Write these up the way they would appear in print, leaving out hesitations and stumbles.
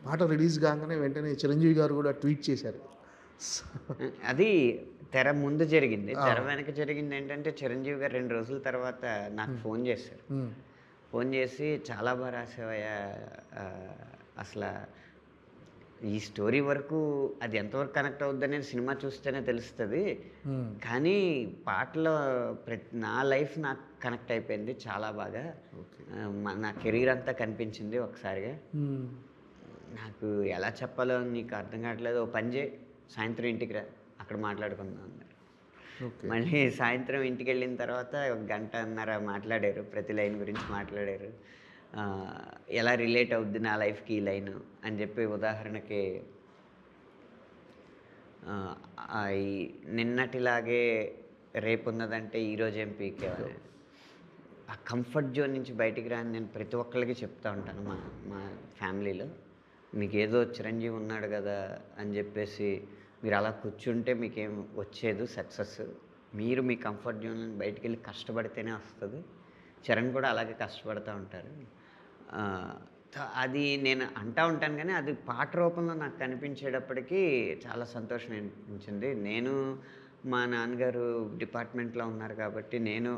పాట రిలీజ్ కాగానే వెంటనే చిరంజీవి గారు కూడా ట్వీట్ చేశారు. అది తెర ముందు జరిగింది. ఆ! తెర వెనక జరిగిందేంటంటే, చిరంజీవి గారు 2 రోజుల తర్వాత నాకు ఫోన్ చేశారు. హ్మ్. ఫోన్ చేసి, "చాలా బా రాసావయ్యా! అసల ఈ స్టోరీ వరకు అది ఎంతవరకు కనెక్ట్ అవుద్దనేది సినిమా చూస్తేనే తెలుస్తది. హ్మ్. కానీ పాటలో నా లైఫ్ నాకు కనెక్ట్ అయిపోయింది చాలా బాగా. ఓకే. నా కెరీర్ అంతా కనిపించింది ఒకసారిగా. హ్మ్. నాకు ఎలా చెప్పాలో నీకు అర్థం కావట్లేదు. ఓ పని చేయి, సాయంత్రం ఇంటికి రా, అక్కడ మాట్లాడుకుందాం" అన్నారు. ఓకే. మళ్ళీ సాయంత్రం ఇంటికెళ్ళిన తర్వాత ఒక గంటన్నర మాట్లాడారు. ప్రతి లైన్ గురించి మాట్లాడారు. ఎలా రిలేట్ అవుద్ది నా లైఫ్‌కి ఈ లైను అని చెప్పి ఉదాహరణకి ఆహ్, ఈ నిన్నటిలాగే రేపున్నదంటే ఈరోజేం పీకేవని. ఆ కంఫర్ట్ జోన్ నుంచి బయటికి రాని నేను ప్రతి ఒక్కళ్ళకి చెప్తా ఉంటాను మా మా ఫ్యామిలీలో. మీకేదో చిరంజీవి ఉన్నాడు గదా అని జెప్పేసి మీరు అలా కూర్చుంటే మీకేం వచ్చేదు సక్సెస్. మీరు మీ కంఫర్ట్ జోన్ నుంచి బయటికెళ్ళి కష్టపడితేనే వస్తది. చరణ్ కూడా అలాగే కష్టపడతా ఉంటారు. ఆహ్, అది నేను అంటా ఉంటాను గానీ, అది పాట రూపంలో నాకు కనిపించేటప్పటికి చాలా సంతోషం అనిపించింది. నేను మా నాన్నగారు డిపార్ట్మెంట్‌లో ఉన్నారు కాబట్టి, నేను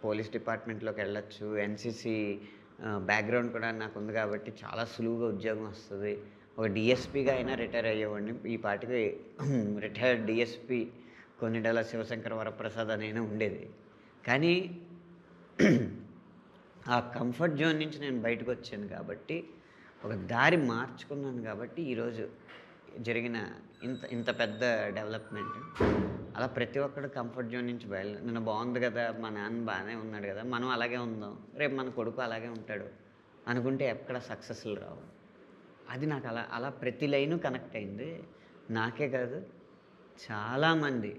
పోలీస్ డిపార్ట్మెంట్‌లోకెళ్ళొచ్చు. ఎన్‌సీసీ బ్యాక్‌గ్రౌండ్ కూడా నాకుంది కాబట్టి, చాలా సులువుగా ఉద్యోగం వస్తది. ఒక డీఎస్పీగా అయినా రిటైర్ అయ్యేవాడిని. ఈ పాటికి రిటైర్డ్ డీఎస్పీ కొన్నిడెల శివశంకర వరప్రసాద్ అనైనా ఉండేది. కానీ ఆ కంఫర్ట్ జోన్ నుంచి నేను బయటకొచ్చాను కాబట్టి, ఒక దారి మార్చుకున్నాను కాబట్టి, ఈరోజు జరిగిన ఇంత ఇంత పెద్ద డెవలప్‌మెంట్. అలా ప్రతి ఒక్కడు కంఫర్ట్ జోన్ నుంచి నిన్న బావుంది గదా! మా నాన్న బానే ఉన్నాడు గదా! మనం అలాగే ఉందాం. రేపు మన కొడుకు అలాగే ఉంటాడు అనుకుంటే ఎక్కడ సక్సెస్‌లు రావు. అది నాకు అలా అలా ప్రతి లైను కనెక్ట్ అయింది. నాకే కాదు, చాలామంది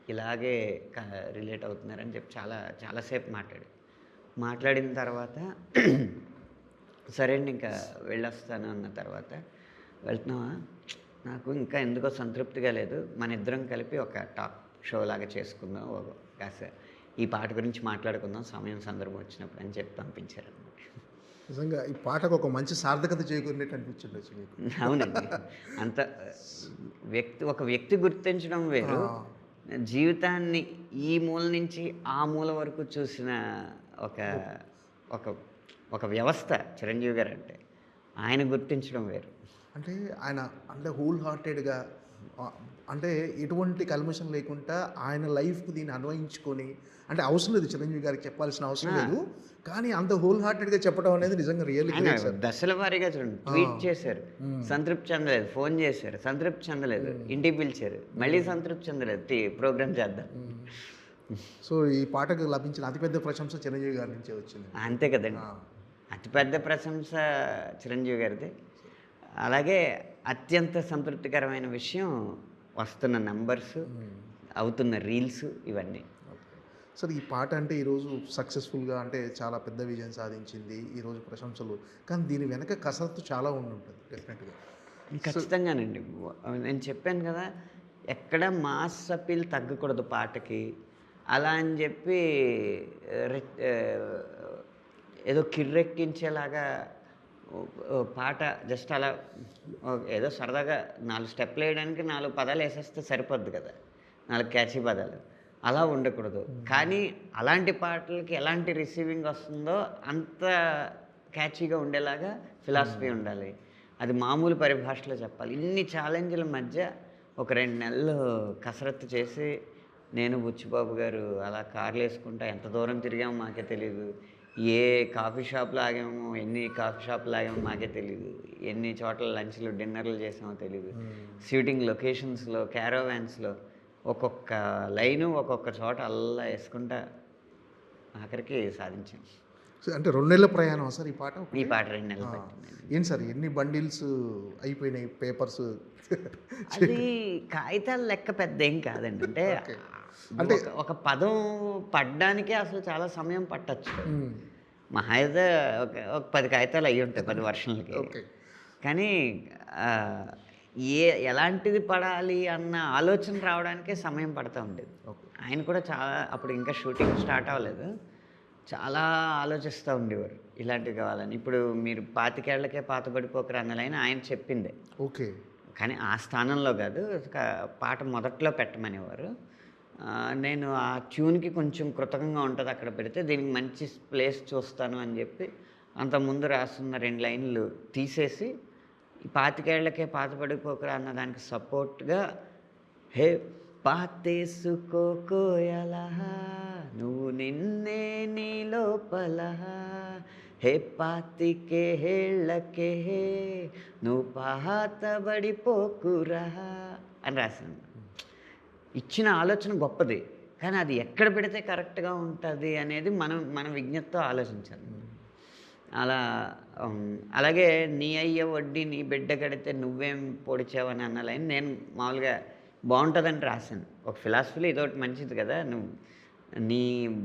ఇలాగే క రిలేట్ అవుతున్నారని చెప్పి చాలా సేపు మాట్లాడిన తర్వాత సరే అండి ఇంకా వెళ్ళొస్తాను అన్న తర్వాత, "వెళ్తున్నావా? నాకు ఇంకా ఎందుకో సంతృప్తిగా లేదు. మనిద్దరం కలిపి ఒక టాక్ షో లాగా చేసుకుందాం. కాస్త ఈ పాట గురించి మాట్లాడుకుందాం సమయం, సందర్భం వచ్చినప్పుడు" అని చెప్పి పంపించారనమాట. నిజంగా ఈ పాటకు ఒక మంచి సార్థకత చేకూరినట్టు అనిపించుండొచ్చు మీకు. అవునండి. అంత ఒక వ్యక్తి గుర్తించడం వేరు. ఆ! జీవితాన్ని ఈ మూల నుంచి ఆ మూల వరకు చూసిన ఒక ఓకే. ఒక ఒక వ్యవస్థ చిరంజీవి గారంటే. ఆయన గుర్తించడం వేరు. అంటే ఆయన అంటే హోల్ హార్టెడ్‌గా ఆహ్, అంటే ఎటువంటి కల్మషం లేకుండా ఆయన లైఫ్‌కి దీన్ని అన్వయించుకొని అంటే అవసరం లేదు చిరంజీవి గారికి చెప్పాల్సిన అవసరం ఆ! లేదు. కానీ అంత హోల్ హార్టెడ్‌గా చెప్పడం అనేది నిజంగా రియల్లీ ఆయన గ్రేట్ సార్. దశల వారీగా చూడండి ఆ! ట్వీట్ చేశారు. హ్మ్. సంతృప్తి చెందలేదు. ఫోన్ చేశారు. సంతృప్తి చెందలేదు. హ్మ్. ఇంటికి పిలిచారు. మళ్ళీ సంతృప్తి చెందలేదు. ప్రోగ్రామ్ చేద్దాం. హ్మ్. సో, ఈ పాటకు లభించిన అతిపెద్ద ప్రశంస చిరంజీవి గారి నుంచే వచ్చింది. అంతే కదండీ. ఆ! అతిపెద్ద ప్రశంస చిరంజీవి గారిది. అలాగే అత్యంత సంతృప్తికరమైన విషయం వస్తున్న నంబర్సు, హ్మ్. అవుతున్న రీల్స్ ఇవన్నీ. ఓకే. సార్ ఈ పాట అంటే ఈరోజు సక్సెస్‌ఫుల్‌గా అంటే చాలా పెద్ద విజయం సాధించింది. ఈరోజు ప్రశంసలు. కానీ దీని వెనక కసరత్తు చాలా ఉండుంటది డెఫినెట్‌గా. సో ఖచ్చితంగానండి. నేను చెప్పాను కదా! ఎక్కడ మాస్ అప్పీల్ తగ్గకూడదు పాటకి. అలా అని జెప్పి ఏదో కిర్రెక్కించేలాగా ఓ ఓ పాట జస్ట్ అలా ఏదో సరదాగా 4 స్టెప్పులేయడానికి 4 పదాలేసేస్తే సరిపోద్ది కదా! 4 క్యాచీ పదాలు. అలా ఉండకూడదు. కానీ అలాంటి పాటలకి ఎలాంటి రిసీవింగ్ వస్తుందో అంత క్యాచీగా ఉండేలాగా ఫిలాసఫీ హ్మ్. ఉండాలి. అది మామూలు పరిభాషలో చెప్పాలి. ఇన్ని ఛాలెంజ్‌ల మధ్య ఒక 2 నెలలు కసరత్తు చేసి, నేను బుచ్చిబాబు గారు అలా కార్లేసుకుంటా ఎంత దూరం తిరిగామో మాకే తెలీదు. ఏ కాఫీ షాప్‌లో ఆగామో, ఎన్ని కాఫీ షాప్‌లో ఆగామో మాకే తెలీదు. ఎన్ని చోట్ల లంచ్‌లు, డిన్నర్‌లు చేసామో తెలీదు. హ్మ్. షూటింగ్ లొకేషన్స్‌లో, క్యారవాన్స్‌లో ఒక్కొక్క లైను ఒక్కొక్క చోట అల్లా యేసుకుంటా ఆఖరికి సాధించాం. సో, అంటే 2 నెలల ప్రయాణమా సార్ ఈ పాట ఈ ఒకటి? పాట 2 నెలలు ఆ! పట్టిందండి. ఏంటి సార్ ఎన్ని బండిల్స్ అయిపోయినాయి పేపర్స్? అది కాగితాల లెక్క పెద్దేం కాదండి. అంటే ఓకే. అంటే ఒక పదం పడడానికే అసలు చాలా సమయం పట్టొచ్చు. హ్మ్. మహా అయితే ఒక 10 కాగితాలు అయ్యుంటాయి 10 వర్షన్‌లకి. ఓకే. కానీ ఆహ్, ఎలాంటిది పడాలి అన్న ఆలోచన రావడానికే సమయం పడతా ఉండేది. ఓకే. ఆయన కూడా చాలా అప్పుడు ఇంకా షూటింగ్ స్టార్ట్ అవ్వలేదు. చాలా ఆలోచిస్తూ ఉండేవారు ఇలాంటివి కావాలని. ఇప్పుడు మీరు 25 ఏళ్లకే పాతబడిపోకరా అన్న లైన్ ఆయన చెప్పిందే. ఓకే. కానీ ఆ స్థానంలో కాదు. పాట మొదట్లో పెట్టమనేవారు. నేను ఆ ట్యూన్‌కి కొంచెం కృతజ్ఞంగా ఉంటది అక్కడ పెడితే, దీనికి మంచి ప్లేస్ చూస్తాను అని చెప్పి, అంతకుముందు రాసున్న 2 లైన్‌లు తీసేసి, ఈ 25 ఏళ్లకే పాతబడిపోకురా అన్న దానికి సపోర్ట్‌గా హే పాతేసుకో కోయలహా నువ్వు నిన్నే నీ లోపలహా హే పాతికేళ్ళకే నువ్వు పాతబడిపోకురా అని రాశాను. ఇచ్చిన ఆలోచన గొప్పది. కానీ అది ఎక్కడ పెడితే కరెక్ట్‌గా ఉంటది అనేది మన విజ్ఞతతో ఆలోచించాలి. అలా అలాగే నీ అయ్య వడ్డీ నీ బిడ్డ కడితే నువ్వేం పొడిచావని అన్న లైన్ నేను మామూలుగా బావుంటదని రాశాను. ఒక ఫిలాసఫీలో ఇదొకటి మంచిది కదా! నీ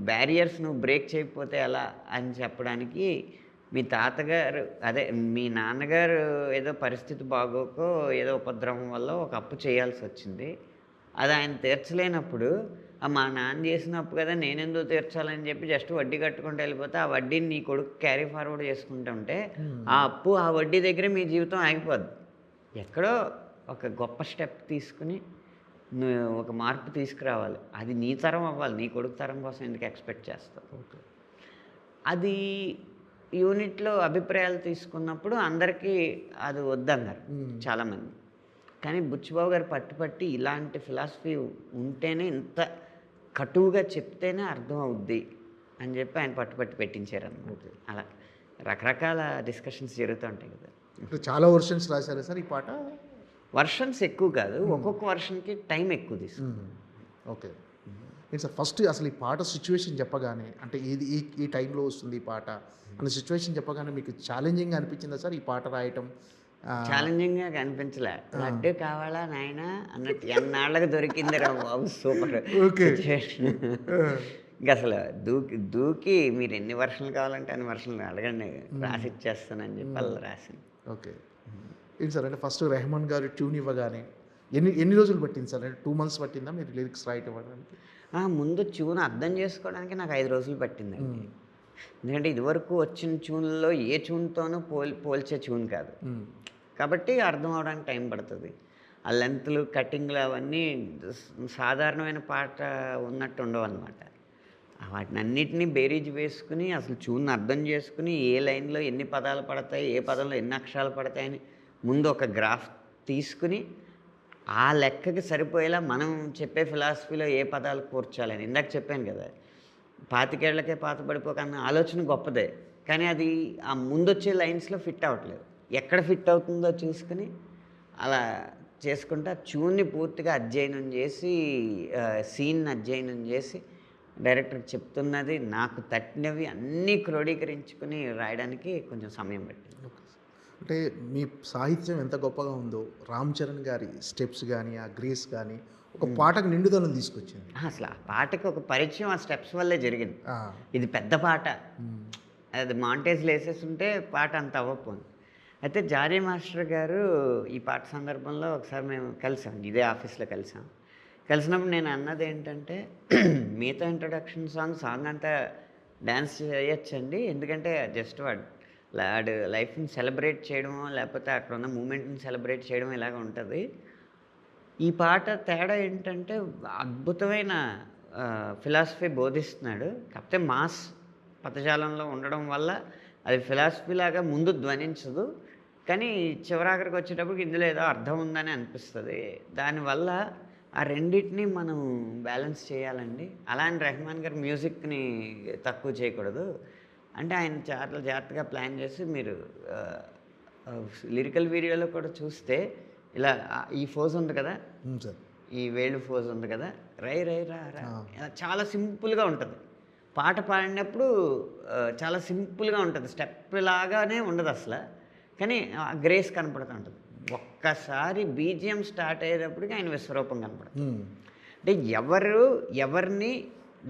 బ్యారియర్స్ నువ్వు బ్రేక్ చేయకపోతే ఎలా అని చెప్పడానికి మీ తాతగారు అదే మీ నాన్నగారు ఏదో పరిస్థితి బాగోకో ఏదో ఉపద్రవం వల్ల ఒక అప్పు చేయాల్సొచ్చింది. అది ఆయన తీర్చలేనప్పుడు మా నాన్న చేసిన అప్పు కదా నేనెందుకు తీర్చాలని చెప్పి జస్ట్ వడ్డీ కట్టుకుంటూ వెళ్ళిపోతే ఆ వడ్డీని నీ కొడుకు క్యారీ ఫార్వర్డ్ చేసుకుంటుంటే ఆ అప్పు ఆ వడ్డీ దగ్గరే మీ జీవితం ఆగిపోద్ది. ఎక్కడో ఒక గొప్ప స్టెప్ తీసుకుని నువ్వు ఒక మార్పు తీసుకురావాలి. అది నీ తరం అవ్వాలి. నీ కొడుకు తరం కోసం ఎందుకు ఎక్స్పెక్ట్ చేస్తావు? ఓకే. అది యూనిట్‌లో అభిప్రాయాలు తీసుకున్నప్పుడు అందరికీ అది వద్దన్నారు చాలామంది. కానీ బుచ్చిబాబు గారు పట్టి ఇలాంటి ఫిలాసఫీ ఉంటేనే ఇంత కటువుగా చెప్తేనే అర్థం అవుద్ది అని చెప్పి ఆయన పట్టి పెట్టించారన్నమాట. అలా రకరకాల డిస్కషన్స్ జరుగుతూ ఉంటాయి కదా. ఇప్పుడు చాలా వర్షన్స్ రాశారా సార్ ఈ పాట? వర్షన్స్ ఎక్కువ కాదు. ఒక్కొక్క వర్షన్‌కి టైం ఎక్కువ తీసుకుంది. ఓకే. ఏంటి సార్ ఫస్ట్ అసలు ఈ పాట సిచ్యువేషన్ చెప్పగానే అంటే ఇది ఈ టైంలో వస్తుంది ఈ పాట అన్న సిచ్యువేషన్ చెప్పగానే మీకు ఛాలెంజింగ్గా అనిపించిందా సార్ ఈ పాట రాయటం? ఛాలెంజింగ్గా కనిపించలే. లడ్డు కావాలా నాయనా అన్నట్టు ఎన్నాళ్ళకి దొరికిందిరా బాబు సూపర్ సిచ్యువేషన్. ఇంకా అసలు దూకి మీరు ఎన్ని వర్షన్లు కావాలంటే అన్ని వర్షన్లు అడగండి రాసి ఇచ్చేస్తానని చెప్పి అలా రాశాను. ఓకే. ఏంటి సార్ అంటే ఫస్ట్ రెహమాన్ గారు ట్యూన్ ఇవ్వగానే ఎన్ని రోజులు పట్టింది సార్? అంటే 2 months పట్టిందా మీరు లిరిక్స్ రాయటం ఇవ్వడానికి? ముందు ట్యూన్ అర్థం చేసుకోవడానికి నాకు 5 రోజులు పట్టిందండి. ఎందుకంటే ఇదివరకు వచ్చిన ట్యూన్లో ఏ ట్యూన్తోనూ పోల్చే ట్యూన్ కాదు కాబట్టి అర్థం అవడానికి టైం పడుతుంది. ఆ లెంత్లు కటింగ్లు అవన్నీ సాధారణమైన పాట ఉన్నట్టు ఉండవు అన్నమాట. వాటిని అన్నిటినీ బేరీజ్ వేసుకుని అసలు ట్యూన్ అర్థం చేసుకుని ఏ లైన్లో ఎన్ని పదాలు పడతాయి ఏ పదంలో ఎన్ని అక్షరాలు పడతాయని ముందు ఒక గ్రాఫ్ తీసుకుని ఆ లెక్కకి సరిపోయేలా మనం చెప్పే ఫిలాసఫీలో ఏ పదాలు కూర్చాలని ఇందాక చెప్పాను కదా. 25 ఏళ్లకే పాతబడిపోకన్న ఆలోచన గొప్పదే. కానీ అది ఆ ముందొచ్చే లైన్స్లో ఫిట్ అవ్వట్లేదు. ఎక్కడ ఫిట్ అవుతుందో చూసుకుని అలా చేసుకుంటా ట్యూన్ని పూర్తిగా అధ్యయనం చేసి సీన్ అధ్యయనం చేసి డైరెక్టర్కి చెప్తున్నది నాకు తట్టినవి అన్నీ క్రోడీకరించుకుని రాయడానికి కొంచెం సమయం పట్టింది. అంటే మీ సాహిత్యం ఎంత గొప్పగా ఉందో రామ్ చరణ్ గారి స్టెప్స్ కానీ ఆ గ్రేస్ కానీ ఒక పాటకు నిండుదనం తీసుకొచ్చింది. అసలు ఆ పాటకి ఒక పరిచయం ఆ స్టెప్స్ వల్లే జరిగింది. ఇది పెద్ద పాట, అది మాంటేజ్లో వేసేస్తుంటే పాట అంత అవ్వకపోయింది. అయితే జానీ మాస్టర్ గారు ఈ పాట సందర్భంలో ఒకసారి మేము కలిసాం, ఇదే ఆఫీస్లో కలిసినప్పుడు నేను అన్నది ఏంటంటే మిగతా ఇంట్రొడక్షన్ సాంగ్ అంతా డ్యాన్స్ చేయొచ్చండి, ఎందుకంటే జస్ట్ వాడు లైఫ్ని సెలబ్రేట్ చేయడమో లేకపోతే అక్కడ ఉన్న మూమెంట్ని సెలబ్రేట్ చేయడం ఇలాగ ఉంటుంది. ఈ పాట తేడా ఏంటంటే అద్భుతమైన ఫిలాసఫీ బోధిస్తున్నాడు. కాకపోతే మాస్ పదజాలంలో ఉండడం వల్ల అది ఫిలాసఫీ లాగా ముందు ధ్వనించదు, కానీ చివరాఖరికి వచ్చేటప్పటికి ఇందులో ఏదో అర్థం ఉందని అనిపిస్తుంది. దానివల్ల ఆ రెండింటిని మనం బ్యాలెన్స్ చేయాలండి. అలా అని రెహమాన్ గారు మ్యూజిక్ని తక్కువ చేయకూడదు అంటే ఆయన చాలా జాగ్రత్తగా ప్లాన్ చేసి మీరు లిరికల్ వీడియోలో కూడా చూస్తే ఇలా ఈ ఫోజ్ ఉంది కదా, ఈ వేళ్ళు ఫోజ్ ఉంది కదా, రై రై రా రా చాలా సింపుల్గా ఉంటుంది. పాట పాడినప్పుడు చాలా సింపుల్గా ఉంటుంది, స్టెప్ లాగానే ఉండదు అసలు, కానీ గ్రేస్ కనపడుతూ ఉంటుంది. ఒక్కసారి బీజిఎం స్టార్ట్ అయ్యేటప్పటికి ఆయన విశ్వరూపం కనపడుతుంది. అంటే ఎవరిని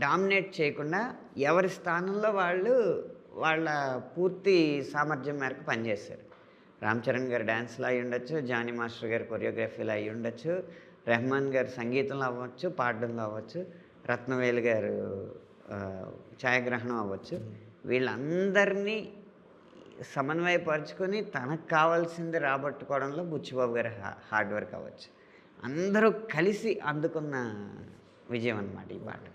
డామినేట్ చేయకుండా ఎవరి స్థానంలో వాళ్ళు వాళ్ళ పూర్తి సామర్థ్యం మేరకు పనిచేశారు. రామ్ చరణ్ గారు డ్యాన్స్లో అయి ఉండొచ్చు, జానీ మాస్టర్ గారు కొరియోగ్రఫీలో అయి ఉండొచ్చు, రెహమాన్ గారు సంగీతంలో అవ్వచ్చు, పాడడంలో అవ్వచ్చు, రత్నవేలు గారు ఛాయాగ్రహణం అవ్వచ్చు, వీళ్ళందరినీ సమన్వయపరుచుకొని తనకు కావాల్సింది రాబట్టుకోవడంలో బుచ్చిబాబు గారి హార్డ్ వర్క్ అవ్వచ్చు. అందరూ కలిసి అందుకున్న విజయం అన్నమాట ఈ పాట.